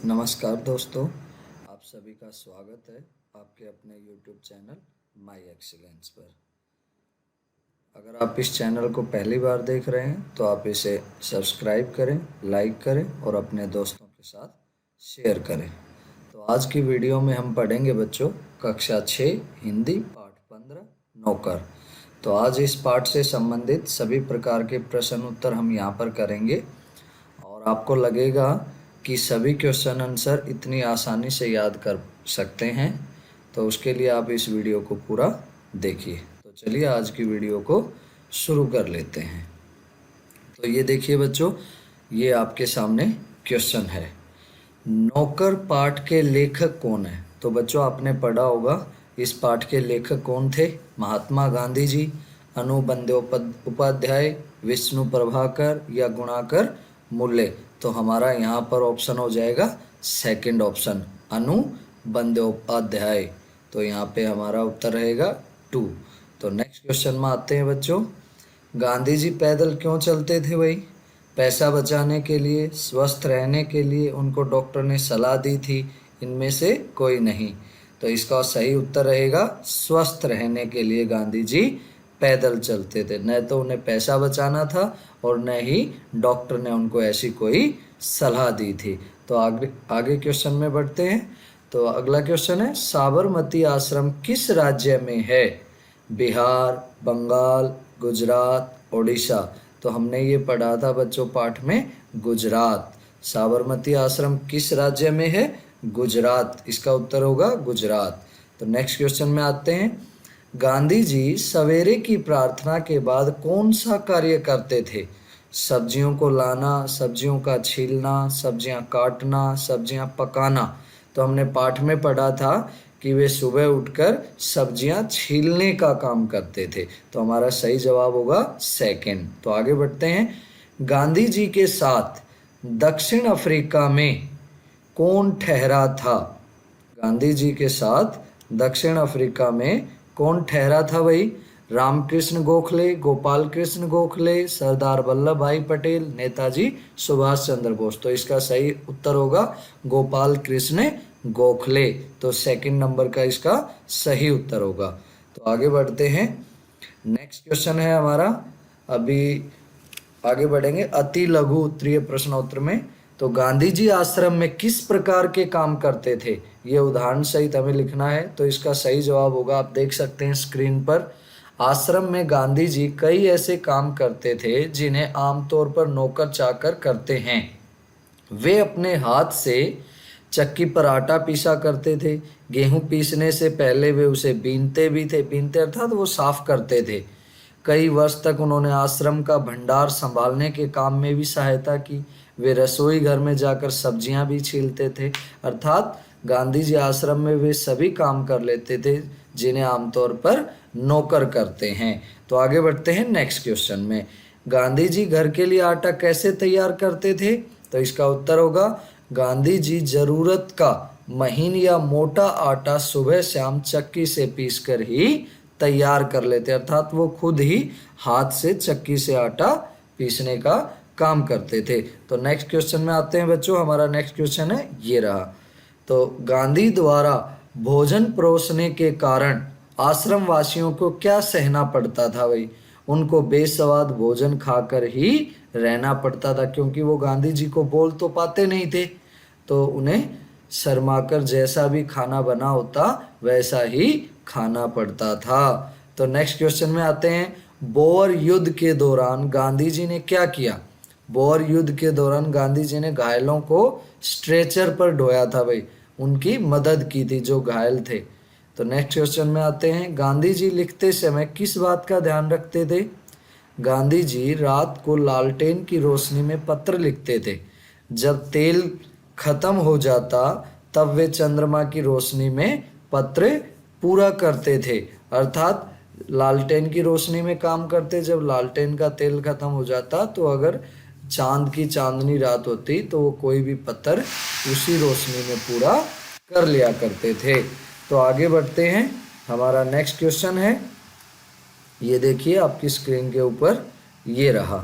नमस्कार दोस्तों, आप सभी का स्वागत है आपके अपने YouTube चैनल माई एक्सीलेंस पर। अगर आप इस चैनल को पहली बार देख रहे हैं तो आप इसे सब्सक्राइब करें, लाइक करें और अपने दोस्तों के साथ शेयर करें। तो आज की वीडियो में हम पढ़ेंगे बच्चों कक्षा 6 हिंदी पाठ 15 नौकर। तो आज इस पाठ से संबंधित सभी प्रकार के प्रश्न उत्तर हम यहाँ पर करेंगे और आपको लगेगा कि सभी क्वेश्चन आंसर इतनी आसानी से याद कर सकते हैं, तो उसके लिए आप इस वीडियो को पूरा देखिए। तो चलिए आज की वीडियो को शुरू कर लेते हैं। तो ये देखिए बच्चों, ये आपके सामने क्वेश्चन है, नौकर पाठ के लेखक कौन है। तो बच्चों आपने पढ़ा होगा इस पाठ के लेखक कौन थे, महात्मा गांधी जी, अनु बंदोपाध्याय, विष्णु प्रभाकर या गुणाकर मूल्य। तो हमारा यहाँ पर ऑप्शन हो जाएगा सेकंड ऑप्शन, अनु बंदोपाध्याय। तो यहाँ पे हमारा उत्तर रहेगा 2। तो नेक्स्ट क्वेश्चन में आते हैं बच्चों, गांधी जी पैदल क्यों चलते थे भाई। पैसा बचाने के लिए, स्वस्थ रहने के लिए, उनको डॉक्टर ने सलाह दी थी, इनमें से कोई नहीं। तो इसका सही उत्तर रहेगा स्वस्थ रहने के लिए गांधी जी पैदल चलते थे। न तो उन्हें पैसा बचाना था और न ही डॉक्टर ने उनको ऐसी कोई सलाह दी थी। तो आगे क्वेश्चन में बढ़ते हैं। तो अगला क्वेश्चन है, साबरमती आश्रम किस राज्य में है। बिहार, बंगाल, गुजरात, ओडिशा। तो हमने ये पढ़ा था बच्चों पाठ में गुजरात। साबरमती आश्रम किस राज्य में है, गुजरात। इसका उत्तर होगा गुजरात। तो नेक्स्ट क्वेश्चन में आते हैं, गांधी जी सवेरे की प्रार्थना के बाद कौन सा कार्य करते थे। सब्जियों को लाना, सब्जियों का छीलना, सब्जियां काटना, सब्जियां पकाना। तो हमने पाठ में पढ़ा था कि वे सुबह उठकर सब्जियां छीलने का काम करते थे। तो हमारा सही जवाब होगा सेकंड। तो आगे बढ़ते हैं, गांधी जी के साथ दक्षिण अफ्रीका में कौन ठहरा था। गांधी जी के साथ दक्षिण अफ्रीका में कौन ठहरा था भाई। रामकृष्ण गोखले, गोपाल कृष्ण गोखले, सरदार वल्लभ भाई पटेल, नेताजी सुभाष चंद्र बोस। तो इसका सही उत्तर होगा गोपाल कृष्ण गोखले। तो सेकंड नंबर का इसका सही उत्तर होगा। तो आगे बढ़ते हैं, नेक्स्ट क्वेश्चन है हमारा, अभी आगे बढ़ेंगे अति लघु उत्तरीय प्रश्नोत्तर में। तो गांधी जी आश्रम में किस प्रकार के काम करते थे, ये उदाहरण सहित हमें लिखना है। तो इसका सही जवाब होगा, आप देख सकते हैं स्क्रीन पर, आश्रम में गांधी जी कई ऐसे काम करते थे जिन्हें आमतौर पर नौकर चाकर करते हैं। वे अपने हाथ से चक्की पर आटा पीसा करते थे। गेहूं पीसने से पहले वे उसे बीनते भी थे, बीनते अर्थात वो साफ करते थे। कई वर्ष तक उन्होंने आश्रम का भंडार संभालने के काम में भी सहायता की। वे रसोई घर में जाकर सब्जियां भी छीलते थे। अर्थात गांधी जी आश्रम में वे सभी काम कर लेते थे जिन्हें आमतौर पर नौकर करते हैं। तो आगे बढ़ते हैं नेक्स्ट क्वेश्चन में, गांधी जी घर के लिए आटा कैसे तैयार करते थे। तो इसका उत्तर होगा, गांधी जी जरूरत का महीन या मोटा आटा सुबह शाम चक्की से पीसकर ही तैयार कर लेते, अर्थात वो खुद ही हाथ से चक्की से आटा पीसने का काम करते थे। तो नेक्स्ट क्वेश्चन में आते हैं बच्चों, हमारा नेक्स्ट क्वेश्चन है ये रहा। तो गांधी द्वारा भोजन परोसने के कारण आश्रम वासियों को क्या सहना पड़ता था भाई। उनको बेस्वाद भोजन खाकर ही रहना पड़ता था, क्योंकि वो गांधी जी को बोल तो पाते नहीं थे, तो उन्हें शर्माकर जैसा भी खाना बना होता वैसा ही खाना पड़ता था। तो नेक्स्ट क्वेश्चन में आते हैं, बोअर युद्ध के दौरान गांधी जी ने क्या किया। बोअर युद्ध के दौरान गांधी जी ने घायलों को स्ट्रेचर पर ढोया था भाई, उनकी मदद की थी जो घायल थे। तो नेक्स्ट क्वेश्चन में आते हैं, गांधी जी लिखते समय किस बात का ध्यान रखते थे। गांधी जी रात को लालटेन की रोशनी में पत्र लिखते थे। जब तेल खत्म हो जाता तब वे चंद्रमा की रोशनी में पत्र पूरा करते थे, अर्थात लालटेन की रोशनी में काम करते। जब लालटेन का तेल खत्म हो जाता तो अगर चांद की चांदनी रात होती तो वो कोई भी पत्थर उसी रोशनी में पूरा कर लिया करते थे। तो आगे बढ़ते हैं, हमारा नेक्स्ट क्वेश्चन है, ये देखिए आपकी स्क्रीन के ऊपर ये रहा।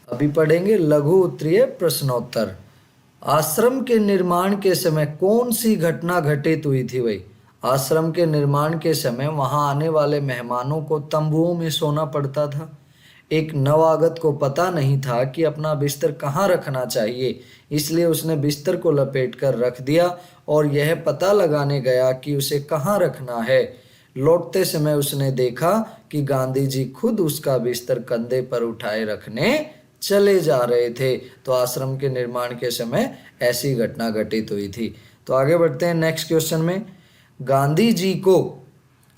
अभी पढ़ेंगे लघु उत्तरीय प्रश्नोत्तर। आश्रम के निर्माण के समय कौन सी घटना घटित हुई थी भाई? आश्रम के निर्माण के समय वहां आने वाले मेहमानों को तंबुओं में सोना पड़ता था। एक नवागत को पता नहीं था कि अपना बिस्तर कहाँ रखना चाहिए, इसलिए उसने बिस्तर को लपेट कर रख दिया और यह पता लगाने गया कि उसे कहाँ रखना है। लौटते समय उसने देखा कि गांधी जी खुद उसका बिस्तर कंधे पर उठाए रखने चले जा रहे थे। तो आश्रम के निर्माण के समय ऐसी घटना घटित हुई थी। तो आगे बढ़ते हैं नेक्स्ट क्वेश्चन में। गांधी जी को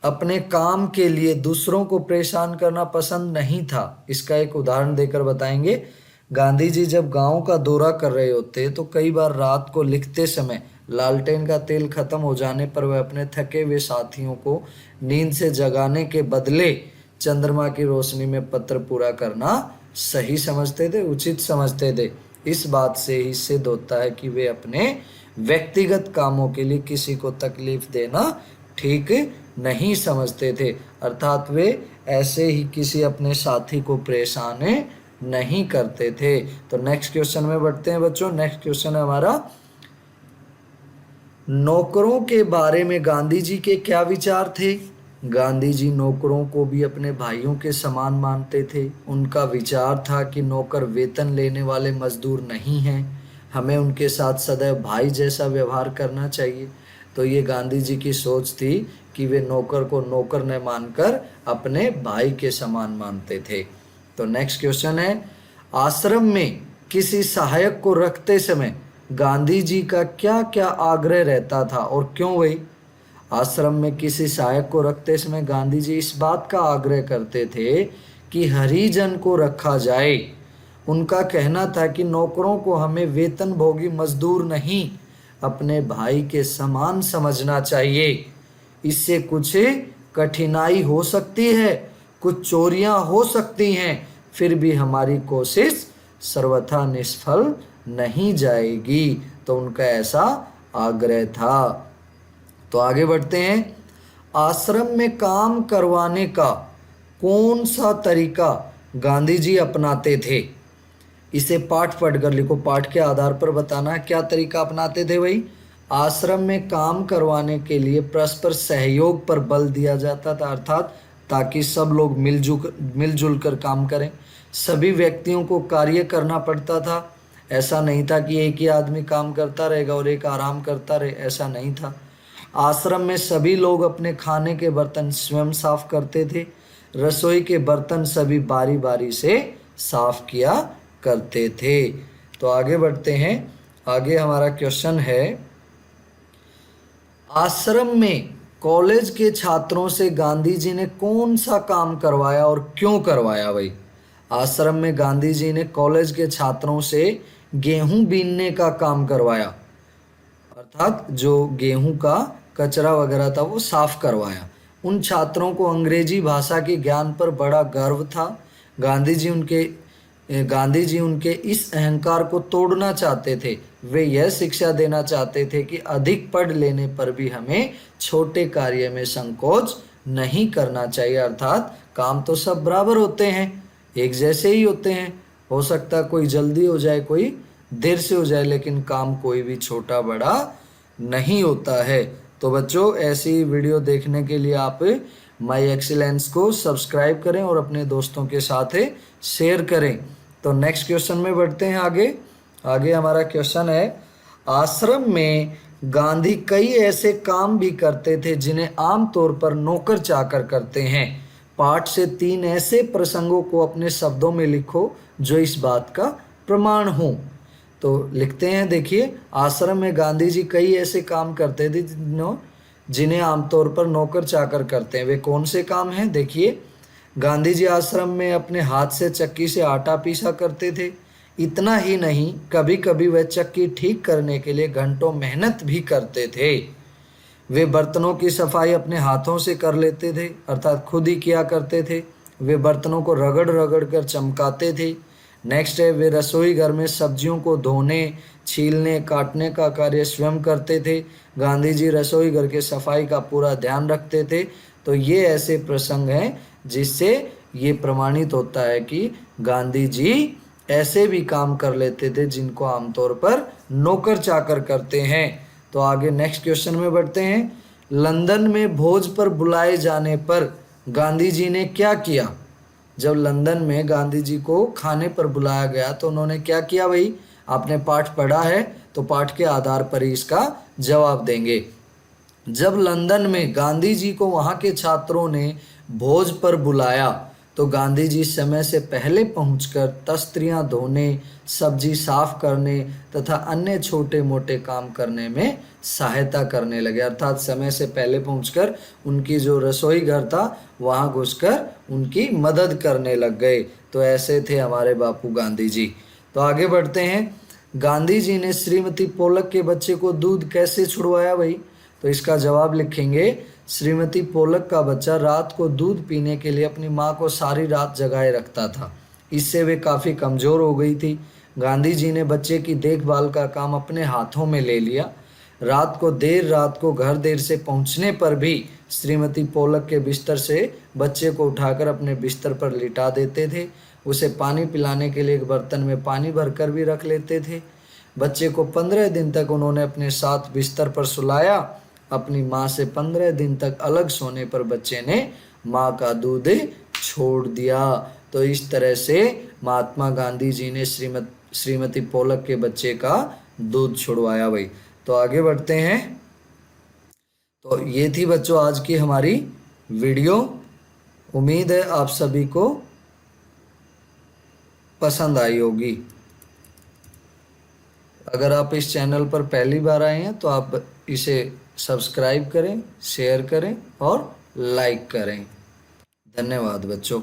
अपने काम के लिए दूसरों को परेशान करना पसंद नहीं था। इसका एक उदाहरण देकर बताएंगे। गांधी जी जब गांव का दौरा कर रहे होते तो कई बार रात को लिखते समय लालटेन का तेल खत्म हो जाने पर वह अपने थके हुए साथियों को नींद से जगाने के बदले चंद्रमा की रोशनी में पत्र पूरा करना सही समझते थे, उचित समझते थे। इस बात से ही सिद्ध होता है कि वे अपने व्यक्तिगत कामों के लिए किसी को तकलीफ देना ठीक नहीं समझते थे, अर्थात वे ऐसे ही किसी अपने साथी को परेशान नहीं करते थे। तो नेक्स्ट क्वेश्चन में बढ़ते हैं बच्चों। नेक्स्ट क्वेश्चन है हमारा, नौकरों के बारे में गांधी जी के क्या विचार थे? गांधी जी नौकरों को भी अपने भाइयों के समान मानते थे। उनका विचार था कि नौकर वेतन लेने वाले मजदूर नहीं हैं, हमें उनके साथ सदैव भाई जैसा व्यवहार करना चाहिए। तो ये गांधी जी की सोच थी कि वे नौकर को नौकर न मानकर अपने भाई के समान मानते थे। तो नेक्स्ट क्वेश्चन है, आश्रम में किसी सहायक को रखते समय गांधी जी का क्या क्या आग्रह रहता था और क्यों भाई? आश्रम में किसी सहायक को रखते समय गांधी जी इस बात का आग्रह करते थे कि हरिजन को रखा जाए। उनका कहना था कि नौकरों को हमें वेतन भोगी मजदूर नहीं, अपने भाई के समान समझना चाहिए। इससे कुछ कठिनाई हो सकती है, कुछ चोरियां हो सकती हैं, फिर भी हमारी कोशिश सर्वथा निष्फल नहीं जाएगी। तो उनका ऐसा आग्रह था। तो आगे बढ़ते हैं। आश्रम में काम करवाने का कौन सा तरीका गांधी जी अपनाते थे? इसे पाठ पढ़कर लिखो, पाठ के आधार पर बताना क्या तरीका अपनाते थे भाई। आश्रम में काम करवाने के लिए परस्पर सहयोग पर बल दिया जाता था, अर्थात ताकि सब लोग मिलजुल कर काम करें। सभी व्यक्तियों को कार्य करना पड़ता था। ऐसा नहीं था कि एक ही आदमी काम करता रहेगा और एक आराम करता रहे, ऐसा नहीं था। आश्रम में सभी लोग अपने खाने के बर्तन स्वयं साफ करते थे। रसोई के बर्तन सभी बारी बारी से साफ किया करते थे। तो आगे बढ़ते हैं। आगे हमारा क्वेश्चन है, आश्रम में कॉलेज के छात्रों से गांधी जी ने कौन सा काम करवाया और क्यों करवाया भाई? आश्रम में गांधी जी ने कॉलेज के छात्रों से गेहूं बीनने का काम करवाया, अर्थात जो गेहूं का कचरा वगैरह था वो साफ करवाया। उन छात्रों को अंग्रेजी भाषा के ज्ञान पर बड़ा गर्व था। गांधी जी उनके इस अहंकार को तोड़ना चाहते थे। वे यह शिक्षा देना चाहते थे कि अधिक पढ़ लेने पर भी हमें छोटे कार्य में संकोच नहीं करना चाहिए, अर्थात काम तो सब बराबर होते हैं, एक जैसे ही होते हैं। हो सकता है कोई जल्दी हो जाए, कोई देर से हो जाए, लेकिन काम कोई भी छोटा बड़ा नहीं होता है। तो बच्चों, ऐसी वीडियो देखने के लिए आप माई एक्सीलेंस को सब्सक्राइब करें और अपने दोस्तों के साथ शेयर करें। तो नेक्स्ट क्वेश्चन में बढ़ते हैं आगे हमारा क्वेश्चन है, आश्रम में गांधी कई ऐसे काम भी करते थे जिन्हें आमतौर पर नौकर चाकर करते हैं। पाठ से 3 ऐसे प्रसंगों को अपने शब्दों में लिखो जो इस बात का प्रमाण हो। तो लिखते हैं, देखिए, आश्रम में गांधी जी कई ऐसे काम करते थे जिन्हें आमतौर पर नौकर चाकर करते हैं। वे कौन से काम हैं? देखिए, गांधी जी आश्रम में अपने हाथ से चक्की से आटा पीसा करते थे। इतना ही नहीं, कभी कभी वह चक्की ठीक करने के लिए घंटों मेहनत भी करते थे। वे बर्तनों की सफाई अपने हाथों से कर लेते थे, अर्थात खुद ही किया करते थे। वे बर्तनों को रगड़ रगड़ कर चमकाते थे। नेक्स्ट है, वे रसोई घर में सब्जियों को धोने, छीलने, काटने का कार्य स्वयं करते थे। गांधी जी रसोई घर के सफाई का पूरा ध्यान रखते थे। तो ये ऐसे प्रसंग हैं जिससे ये प्रमाणित होता है कि गांधी जी ऐसे भी काम कर लेते थे जिनको आमतौर पर नौकर चाकर करते हैं। तो आगे नेक्स्ट क्वेश्चन में बढ़ते हैं। लंदन में भोज पर बुलाए जाने पर गांधी जी ने क्या किया? जब लंदन में गांधी जी को खाने पर बुलाया गया तो उन्होंने क्या किया भाई? आपने पाठ पढ़ा है तो पाठ के आधार पर ही इसका जवाब देंगे। जब लंदन में गांधी जी को वहाँ के छात्रों ने भोज पर बुलाया तो गांधी जी समय से पहले पहुंचकर तख्तियाँ धोने, सब्जी साफ करने तथा अन्य छोटे मोटे काम करने में सहायता करने लगे। अर्थात समय से पहले पहुंचकर उनकी जो रसोई घर था वहाँ घुसकर उनकी मदद करने लग गए। तो ऐसे थे हमारे बापू गांधी जी। तो आगे बढ़ते हैं। गांधी जी ने श्रीमती पोलक के बच्चे को दूध कैसे छुड़वाया भाई? तो इसका जवाब लिखेंगे, श्रीमती पोलक का बच्चा रात को दूध पीने के लिए अपनी माँ को सारी रात जगाए रखता था। इससे वे काफ़ी कमज़ोर हो गई थी। गांधी जी ने बच्चे की देखभाल का काम अपने हाथों में ले लिया। देर रात को घर देर से पहुंचने पर भी श्रीमती पोलक के बिस्तर से बच्चे को उठाकर अपने बिस्तर पर लिटा देते थे। उसे पानी पिलाने के लिए एक बर्तन में पानी भरकर भी रख लेते थे। बच्चे को 15 दिन तक उन्होंने अपने साथ बिस्तर पर सुलाया। अपनी माँ से 15 दिन तक अलग सोने पर बच्चे ने माँ का दूध छोड़ दिया। तो इस तरह से महात्मा गांधी जी ने श्रीमती पोलक के बच्चे का दूध छुड़वाया भाई। तो आगे बढ़ते हैं। तो ये थी बच्चों आज की हमारी वीडियो। उम्मीद है आप सभी को पसंद आई होगी। अगर आप इस चैनल पर पहली बार आए हैं तो आप इसे सब्सक्राइब करें, शेयर करें और लाइक करें। धन्यवाद बच्चों।